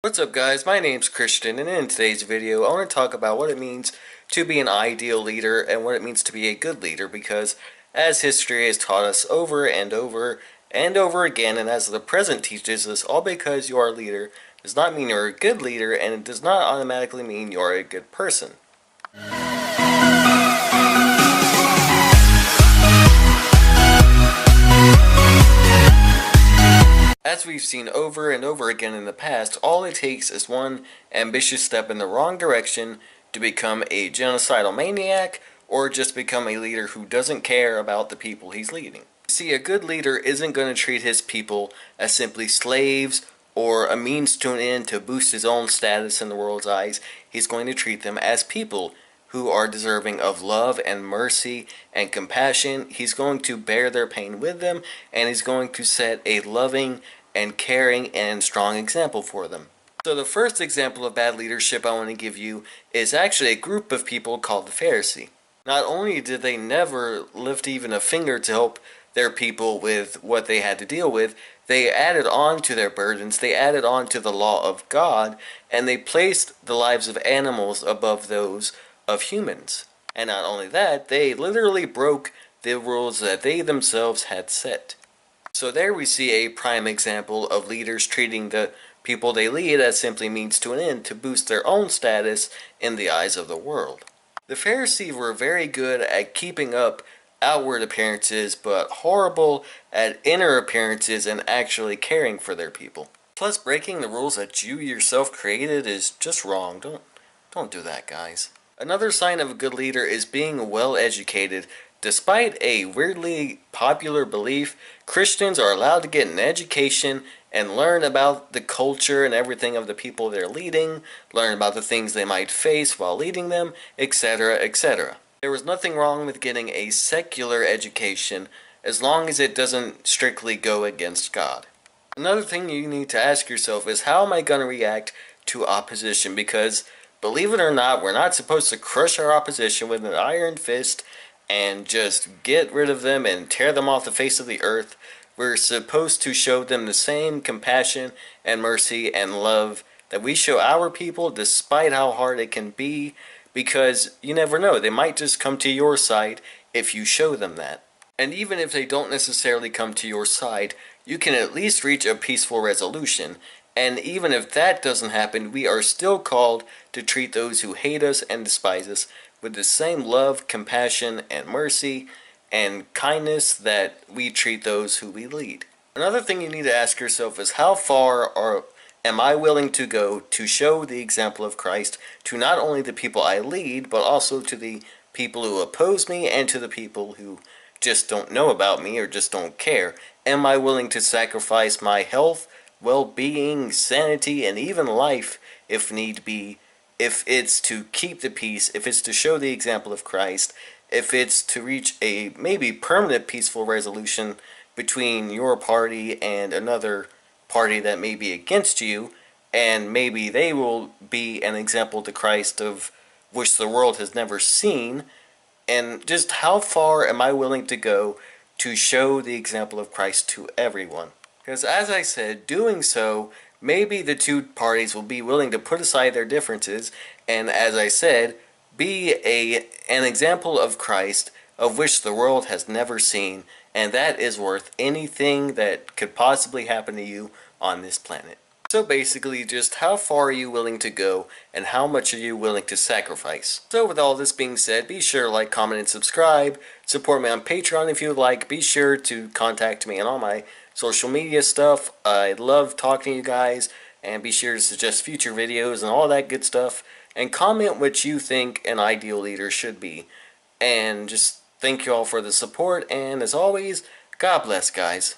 What's up guys, my name's Christian, and in today's video I want to talk about what it means to be an ideal leader and what it means to be a good leader, because as history has taught us over and over and over again, and as the present teaches us, all because you are a leader does not mean you're a good leader, and it does not automatically mean you're a good person. As we've seen over and over again in the past, all it takes is one ambitious step in the wrong direction to become a genocidal maniac, or just become a leader who doesn't care about the people he's leading. See, a good leader isn't going to treat his people as simply slaves or a means to an end to boost his own status in the world's eyes. He's going to treat them as people who are deserving of love and mercy and compassion. He's going to bear their pain with them, and he's going to set a loving and caring and strong example for them. So the first example of bad leadership I want to give you is actually a group of people called the Pharisee. Not only did they never lift even a finger to help their people with what they had to deal with, they added on to their burdens, they added on to the law of God, and they placed the lives of animals above those of humans. And not only that, they literally broke the rules that they themselves had set. So there we see a prime example of leaders treating the people they lead as simply means to an end to boost their own status in the eyes of the world. The Pharisees were very good at keeping up outward appearances, but horrible at inner appearances and actually caring for their people. Plus, breaking the rules that you yourself created is just wrong. Don't do that, guys. Another sign of a good leader is being well educated. Despite a weirdly popular belief, Christians are allowed to get an education and learn about the culture and everything of the people they're leading, learn about the things they might face while leading them, etc., etc. There was nothing wrong with getting a secular education as long as it doesn't strictly go against God. Another thing you need to ask yourself is, how am I going to react to opposition? Because believe it or not, we're not supposed to crush our opposition with an iron fist and just get rid of them and tear them off the face of the earth. We're supposed to show them the same compassion and mercy and love that we show our people, despite how hard it can be, because you never know, they might just come to your side if you show them that. And even if they don't necessarily come to your side, you can at least reach a peaceful resolution. And even if that doesn't happen, we are still called to treat those who hate us and despise us with the same love, compassion, and mercy and kindness that we treat those who we lead. Another thing you need to ask yourself is, how far am I willing to go to show the example of Christ to not only the people I lead, but also to the people who oppose me and to the people who just don't know about me or just don't care? Am I willing to sacrifice my health, well-being, sanity, and even life, if need be, if it's to keep the peace, if it's to show the example of Christ, if it's to reach a maybe permanent peaceful resolution between your party and another party that may be against you, and maybe they will be an example to Christ of which the world has never seen? And just how far am I willing to go to show the example of Christ to everyone? Because as I said, doing so, maybe the two parties will be willing to put aside their differences, and as I said, be an example of Christ of which the world has never seen, and that is worth anything that could possibly happen to you on this planet. So basically, just how far are you willing to go, and how much are you willing to sacrifice? So with all this being said, be sure to like, comment, and subscribe. Support me on Patreon if you would like. Be sure to contact me on all my social media stuff. I love talking to you guys, and be sure to suggest future videos and all that good stuff. And comment what you think an ideal leader should be. And just thank you all for the support, and as always, God bless, guys.